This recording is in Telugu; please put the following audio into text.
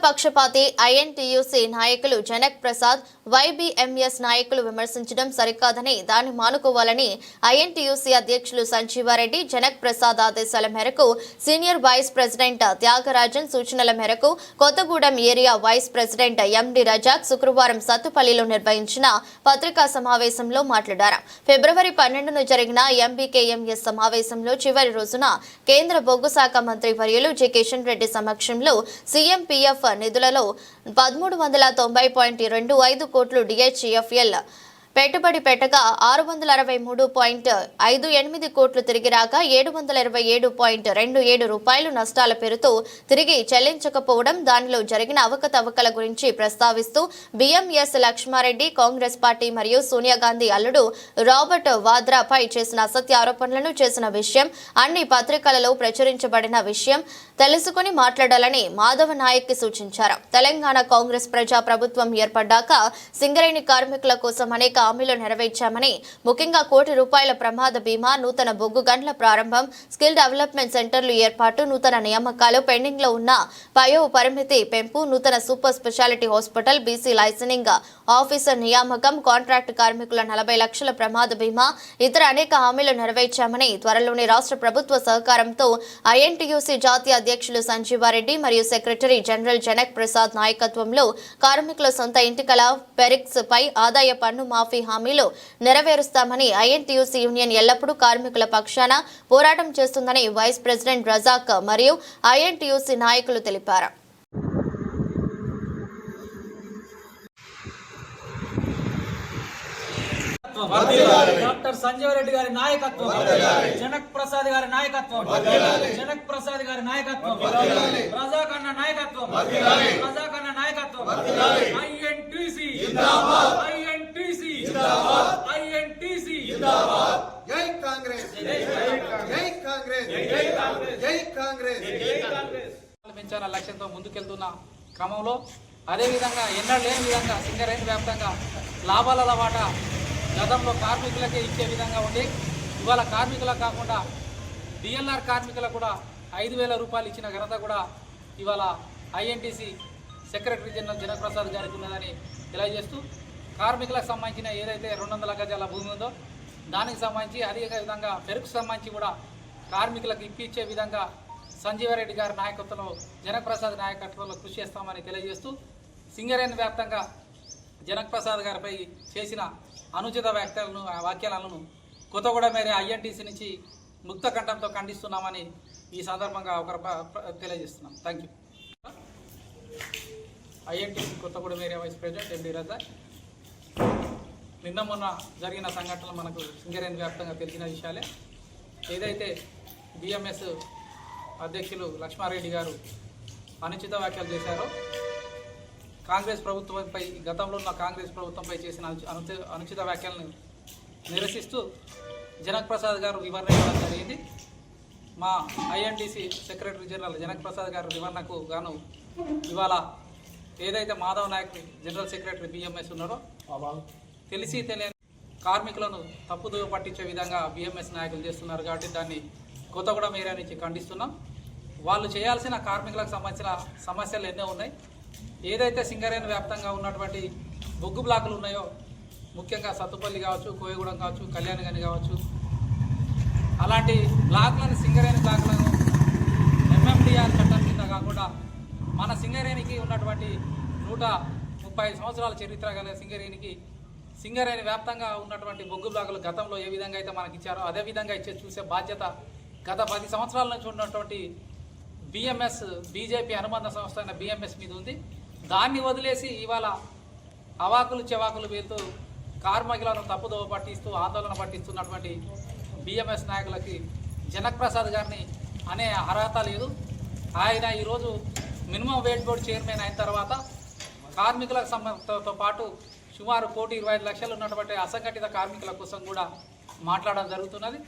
పక్షపాతి ఐఎన్టీయూసీ నాయకులు జనక్ ప్రసాద్ వైబీఎంఎస్ నాయకులు విమర్శించడం సరికాదని దాన్ని మానుకోవాలని ఐఎన్టీయూసీ అధ్యక్షులు సంజీవారెడ్డి జనక్ ప్రసాద్ ఆదేశాల మేరకు సీనియర్ వైస్ ప్రెసిడెంట్ త్యాగరాజన్ సూచనల మేరకు Kothagudem area vice president MD Razak శుక్రవారం సత్తుపల్లిలో నిర్వహించిన పత్రికా సమావేశంలో మాట్లాడారు. ఫిబ్రవరి 12న జరిగిన ఎంబీకేఎంఎస్ సమావేశంలో చివరి రోజున కేంద్ర బొగ్గు శాఖ మంత్రి వర్యులు జె కిషన్ రెడ్డి సమక్షంలో సీఎంపీఎఫ్ నిధులలో 1390.25 కోట్లు డిహెచ్ఎఫ్ఎల్ పెట్టుబడి పెట్టగా 663.58 కోట్లు తిరిగి రాక 727.27 రూపాయలు నష్టాల పేరుతో తిరిగి చెల్లించకపోవడం దానిలో జరిగిన అవకతవకల గురించి ప్రస్తావిస్తూ బీఎంఎస్ లక్ష్మారెడ్డి కాంగ్రెస్ పార్టీ మరియు సోనియా గాంధీ అల్లుడు రాబర్ట్ వాద్రాపై చేసిన అసత్య ఆరోపణలను చేసిన విషయం అన్ని పత్రికలలో ప్రచురించబడిన విషయం తెలుసుకుని మాట్లాడాలని మాధవ నాయక్ సూచించారు. తెలంగాణ కాంగ్రెస్ ప్రజా ప్రభుత్వం ఏర్పడ్డాక సింగరేణి కార్మికుల కోసం అనేక హామీలు నెరవేర్చామని, ముఖ్యంగా కోటి రూపాయల ప్రమాద బీమా, నూతన బొగ్గు గంటల ప్రారంభం, స్కిల్ డెవలప్మెంట్ సెంటర్లు ఏర్పాటు, నూతన నియామకాలు, పెండింగ్ లో ఉన్న వయో పరిమితి పెంపు, నూతన super speciality hospital, BC licensing officer నియామకం, కాంట్రాక్ట్ కార్మికుల 40 లక్షల ప్రమాద బీమా, ఇతర అనేక హామీలు నెరవేర్చామని, త్వరలోనే రాష్ట్ర ప్రభుత్వ సహకారంతో ఐఎన్టీయూసీ జాతీయ అధ్యక్షులు సంజీవారెడ్డి మరియు సెక్రటరీ జనరల్ జనక్ ప్రసాద్ నాయకత్వంలో కార్మికుల సొంత ఇంటికల పెరిక్స్ పై ఆదాయ పన్ను మాఫీ హామీలు నెరవేరుస్తామని, ఐఎన్టీయూసీ యూనియన్ ఎల్లప్పుడూ కార్మికుల పక్షాన పోరాటం చేస్తుందని వైస్ ప్రెసిడెంట్ రజాక్ మరియు ఐఎన్టీయూసీ నాయకులు తెలిపారు. డాక్టర్ సంజీవ్ రెడ్డి గారి నాయకత్వం, జనక్ ప్రసాద్ గారి నాయకత్వం, జనక్ ప్రసాద్ గారి నాయకత్వం, రజాక్ అన్న నాయకత్వం, రజాక్ అన్న నాయకత్వం, ఐఎన్టీసీ జిందాబాద్, ఐఎన్టీసీ జిందాబాద్, ఐఎన్టీసీ జిందాబాద్. జై కాంగ్రెస్, జై కాంగ్రెస్, జై కాంగ్రెస్, జై కాంగ్రెస్, జై కాంగ్రెస్. పెంచాల లక్ష్యంతో ముందుకెళ్తున్న క్రమంలో అదేవిధంగా ఎన్నడూ లేని విధంగా సింగరేణి వ్యాప్తంగా లాభాల వాటా గతంలో కార్మికులకే ఇచ్చే విధంగా ఉండి ఇవాళ కార్మికులకు కాకుండా డిఎల్ఆర్ కార్మికులకు కూడా 5,000 రూపాయలు ఇచ్చిన ఘనత కూడా ఇవాళ INTUC secretary general Janak Prasad గారికి ఉన్నదని తెలియజేస్తూ, కార్మికులకు సంబంధించిన ఏదైతే 200 గజాల భూమి ఉందో దానికి సంబంధించి అదే విధంగా పెరుకు సంబంధించి కూడా కార్మికులకు ఇప్పించే విధంగా సంజీవారెడ్డి గారి నాయకత్వంలో జనక్ ప్రసాద్ నాయకత్వంలో కృషి చేస్తామని తెలియజేస్తూ, సింగరేణి వ్యాప్తంగా జనక్ ప్రసాద్ గారిపై చేసిన అనుచిత వ్యాఖ్యలను కొత్తగూడెం మేరే ఐఎన్టీసీ నుంచి ముక్త కంఠంతో ఖండిస్తున్నామని ఈ సందర్భంగా తెలియజేస్తున్నాం. Thank you. INTC Kothagudem area vice president MD Razak. నిన్న మొన్న జరిగిన సంఘటనలు మనకు సింగరేణి వ్యాప్తంగా తెలిసిన విషయాలే. ఏదైతే బిఎంఎస్ అధ్యక్షులు లక్ష్మారెడ్డి గారు అనుచిత వ్యాఖ్యలు చేశారో, కాంగ్రెస్ ప్రభుత్వంపై గతంలో ఉన్న కాంగ్రెస్ ప్రభుత్వంపై చేసిన అనుచిత వ్యాఖ్యలను నిరసిస్తూ జనక్ ప్రసాద్ గారు వివరణ ఇవ్వడం జరిగింది. మా INTC secretary general Janak Prasad గారు వివరణకు గాను ఇవాళ ఏదైతే Madhav Nayak general secretary BMS ఉన్నారో తెలిసి తెలియని కార్మికులను తప్పుదోవ పట్టించే విధంగా బిఎంఎస్ నాయకులు చేస్తున్నారు కాబట్టి దాన్ని కొత్తగూడెం ఏరియా నుంచి ఖండిస్తున్నాం. వాళ్ళు చేయాల్సిన కార్మికులకు సంబంధించిన సమస్యలు ఎన్నో ఉన్నాయి. ఏదైతే సింగరేణి వ్యాప్తంగా ఉన్నటువంటి బొగ్గు బ్లాకులు ఉన్నాయో, ముఖ్యంగా సత్తుపల్లి కావచ్చు, కోయగూడెం కావచ్చు, కళ్యాణగని కావచ్చు, అలాంటి బ్లాక్లను సింగరేణి బ్లాక్లను ఎంఎండిఆర్ చట్టం కింద కాకుండా మన సింగరేణికి ఉన్నటువంటి 135 సంవత్సరాల చరిత్ర గల సింగరేణి వ్యాప్తంగా ఉన్నటువంటి బొగ్గు బ్లాకులు గతంలో ఏ విధంగా అయితే మనకి ఇచ్చారో అదే విధంగా ఇచ్చే చూసే బాధ్యత గత 10 సంవత్సరాల నుంచి ఉన్నటువంటి బిఎంఎస్ బీజేపీ అనుబంధ సంస్థ అయిన బిఎంఎస్ మీద ఉంది. దాన్ని వదిలేసి ఇవాళ అవాకులు చెవాకులు వీలుతూ కార్మికులను తప్పుదోవ పట్టిస్తూ ఆందోళన పట్టిస్తున్నటువంటి బిఎంఎస్ నాయకులకి జనక్ ప్రసాద్ గారిని అనే అర్హత లేదు. ఆయన ఈరోజు మినిమం వేజ్ బోర్డు చైర్మన్ అయిన తర్వాత కార్మికులకు సంబంధంతో పాటు సుమారు 1,25,00,000 ఉన్నటువంటి అసంఘటిత కార్మికుల కోసం కూడా మాట్లాడడం జరుగుతున్నది.